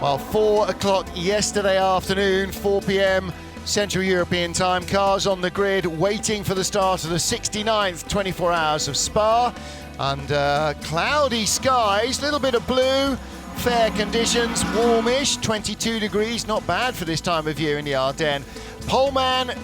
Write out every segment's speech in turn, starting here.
Well, 4 o'clock yesterday afternoon, 4 p.m. Central European time, cars on the grid waiting for the start of the 69th 24 hours of Spa. Under cloudy skies, little bit of blue, fair conditions, warmish, 22 degrees, not bad for this time of year in the Ardennes. Poleman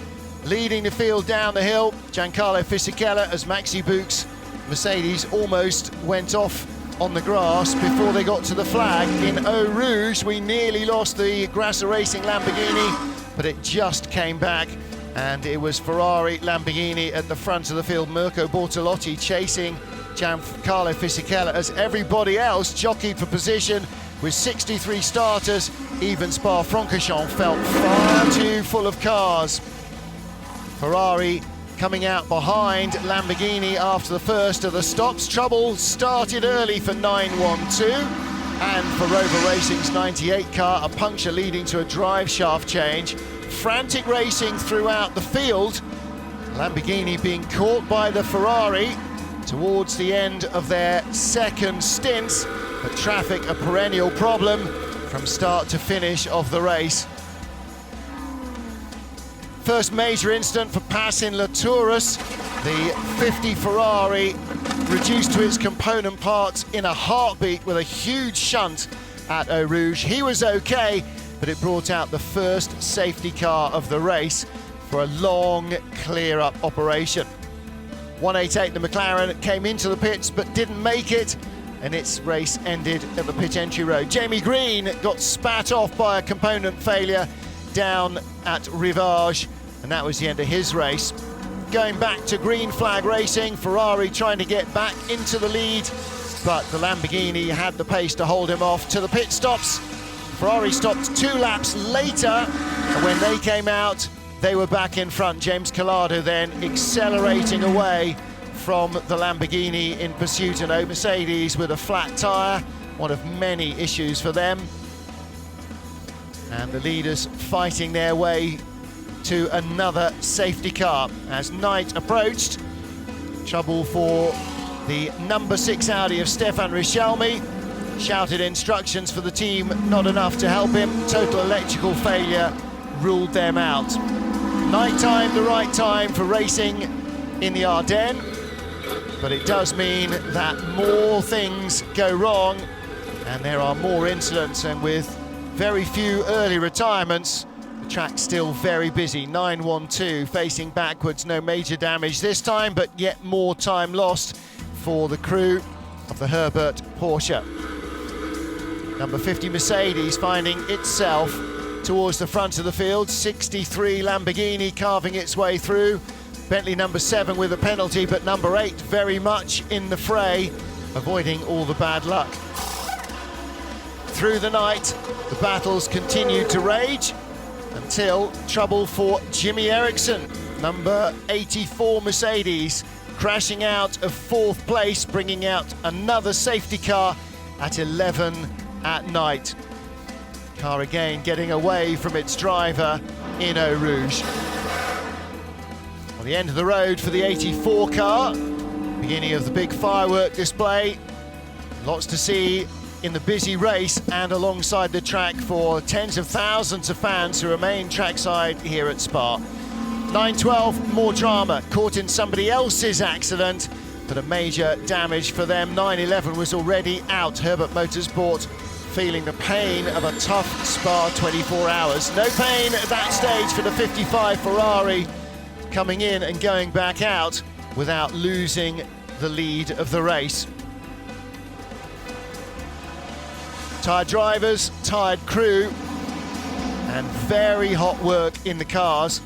leading the field down the hill, Giancarlo Fisichella, as Maxi Buch's Mercedes almost went off on the grass before they got to the flag. In Eau Rouge, we nearly lost the Grasser Racing Lamborghini, but it just came back, and it was Ferrari Lamborghini at the front of the field. Mirko Bortolotti chasing Giancarlo Fisichella as everybody else jockeyed for position with 63 starters. Even Spa-Francorchamps felt far too full of cars. Ferrari coming out behind Lamborghini after the first of the stops. Trouble started early for 912, and for Rover Racing's 98 car, a puncture leading to a drive shaft change. Frantic racing throughout the field, Lamborghini being caught by the Ferrari towards the end of their second stints, but traffic a perennial problem from start to finish of the race. First major incident for Passin Latourus, the 50 Ferrari reduced to its component parts in a heartbeat with a huge shunt at Eau Rouge. He was okay, but it brought out the first safety car of the race for a long clear-up operation. 188, the McLaren, came into the pits but didn't make it, and its race ended at the pit entry road. Jamie Green got spat off by a component failure down at Rivage, and that was the end of his race. Going back to green flag racing, Ferrari trying to get back into the lead, but the Lamborghini had the pace to hold him off to the pit stops. Ferrari stopped 2 laps later, and when they came out, they were back in front. James Collado then accelerating away from the Lamborghini in pursuit, and a Mercedes with a flat tyre, one of many issues for them. And the leaders fighting their way to another safety car. As night approached, trouble for the number 6 Audi of Stefan Richelme. Shouted instructions for the team, not enough to help him. Total electrical failure ruled them out. Night time, the right time for racing in the Ardennes, but it does mean that more things go wrong and there are more incidents, and with very few early retirements, the track's still very busy. 912 facing backwards, no major damage this time, but yet more time lost for the crew of the Herbert Porsche. Number 50 Mercedes finding itself towards the front of the field. 63 Lamborghini carving its way through. Bentley number 7 with a penalty, but number 8 very much in the fray, avoiding all the bad luck. Through the night, the battles continued to rage until trouble for Jimmy Eriksson, number 84 Mercedes, crashing out of 4th place, bringing out another safety car at 11 at night. Car again getting away from its driver in Eau Rouge. On the end of the road for the 84 car, beginning of the big firework display. Lots to see in the busy race and alongside the track for tens of thousands of fans who remain trackside here at Spa. 912, more drama, caught in somebody else's accident, but a major damage for them. 911 was already out. Herbert Motorsport feeling the pain of a tough Spa 24 hours. No pain at that stage for the 55 Ferrari, coming in and going back out without losing the lead of the race. Tired drivers, tired crew, and very hot work in the cars.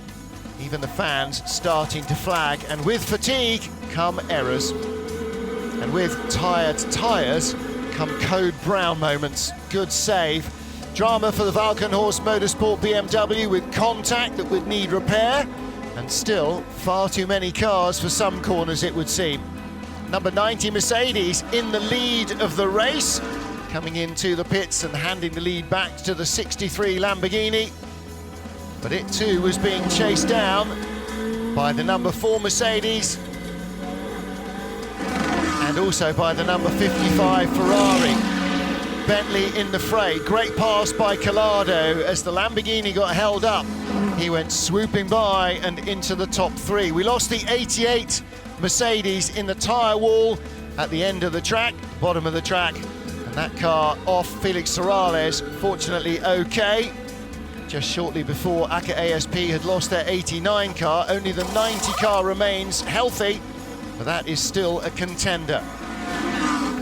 Even the fans starting to flag, and with fatigue come errors. And with tired tyres come code brown moments. Good save. Drama for the Valkenhorst Motorsport BMW with contact that would need repair, and still far too many cars for some corners, it would seem. Number 90 Mercedes in the lead of the race, coming into the pits and handing the lead back to the 63 Lamborghini. But it too was being chased down by the number 4 Mercedes and also by the number 55 Ferrari. Bentley in the fray. Great pass by Collado as the Lamborghini got held up. He went swooping by and into the top three. We lost the 88 Mercedes in the tyre wall at the end of the track, bottom of the track, and that car off Felix Sorales, fortunately okay. Just shortly before, ACA ASP had lost their 89 car. Only the 90 car remains healthy, but that is still a contender.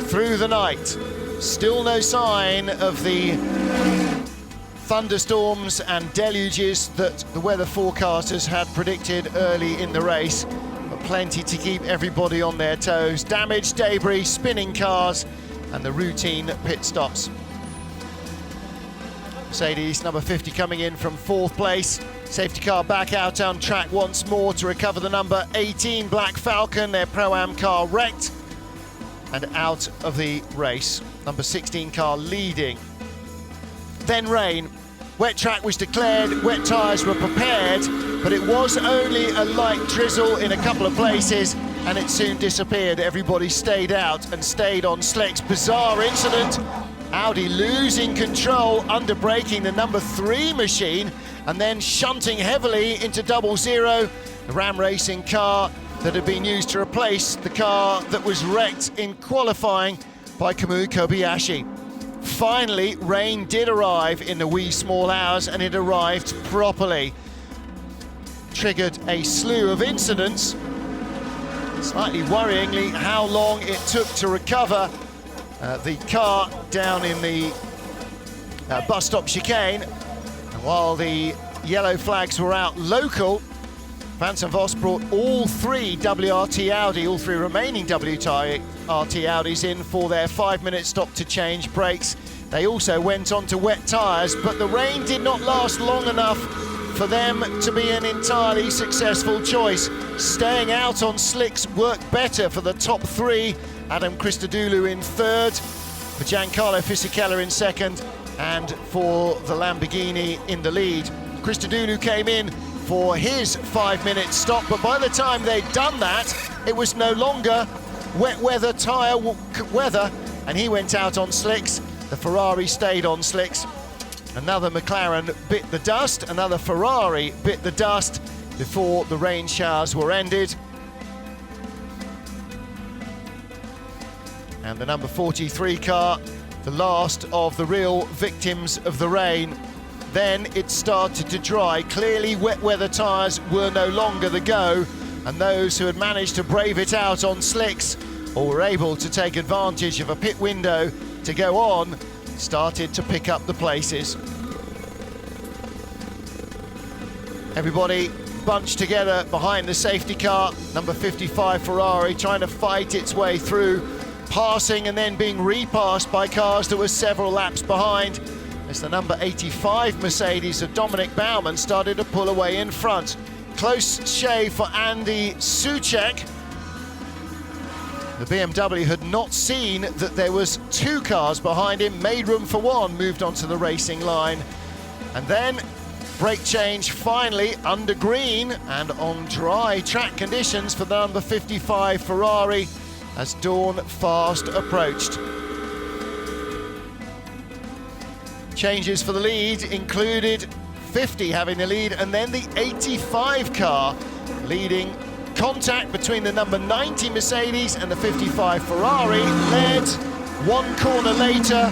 Through the night, still no sign of the thunderstorms and deluges that the weather forecasters had predicted early in the race, but plenty to keep everybody on their toes. Damage, debris, spinning cars, and the routine pit stops. Mercedes number 50 coming in from 4th place. Safety car back out on track once more to recover the number 18 Black Falcon. Their Pro-Am car wrecked and out of the race. Number 16 car leading. Then rain. Wet track was declared, wet tyres were prepared, but it was only a light drizzle in a couple of places and it soon disappeared. Everybody stayed out and stayed on slicks. Bizarre incident. Audi losing control, under braking the number 3 machine and then shunting heavily into 00, the Ram Racing car that had been used to replace the car that was wrecked in qualifying by Kamui Kobayashi. Finally, rain did arrive in the wee small hours, and it arrived properly. Triggered a slew of incidents. Slightly worryingly, how long it took to recover the car down in the bus stop chicane. And while the yellow flags were out local, Vincent Voss brought all 3 WRT Audi, all 3 remaining WRT Audis in for their 5-minute stop to change brakes. They also went on to wet tyres, but the rain did not last long enough for them to be an entirely successful choice. Staying out on slicks worked better for the top 3. Adam Christodoulou in 3rd, for Giancarlo Fisichella in 2nd, and for the Lamborghini in the lead. Christodoulou came in for his 5-minute stop, but by the time they'd done that, it was no longer wet weather tyre weather, and he went out on slicks. The Ferrari stayed on slicks. Another McLaren bit the dust, another Ferrari bit the dust before the rain showers were ended. And the number 43 car, the last of the real victims of the rain. Then it started to dry. Clearly wet weather tyres were no longer the go, and those who had managed to brave it out on slicks or were able to take advantage of a pit window to go on started to pick up the places. Everybody bunched together behind the safety car. Number 55 Ferrari trying to fight its way through, passing and then being repassed by cars that were several laps behind, as the number 85 Mercedes of Dominic Baumann started to pull away in front. Close shave for Andy Soucek. The BMW had not seen that there was 2 cars behind him, made room for one, moved onto the racing line. And then brake change finally under green and on dry track conditions for the number 55 Ferrari as dawn fast approached. Changes for the lead included 50 having the lead, and then the 85 car leading. Contact between the number 90 Mercedes and the 55 Ferrari led 1 corner later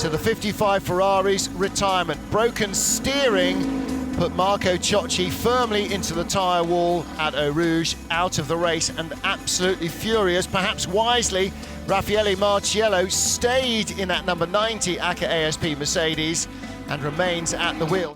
to the 55 Ferrari's retirement. Broken steering put Marco Ciocci firmly into the tyre wall at Eau Rouge, out of the race, and absolutely furious, perhaps wisely, Raffaele Marciello stayed in that number 90 ACA ASP Mercedes and remains at the wheel.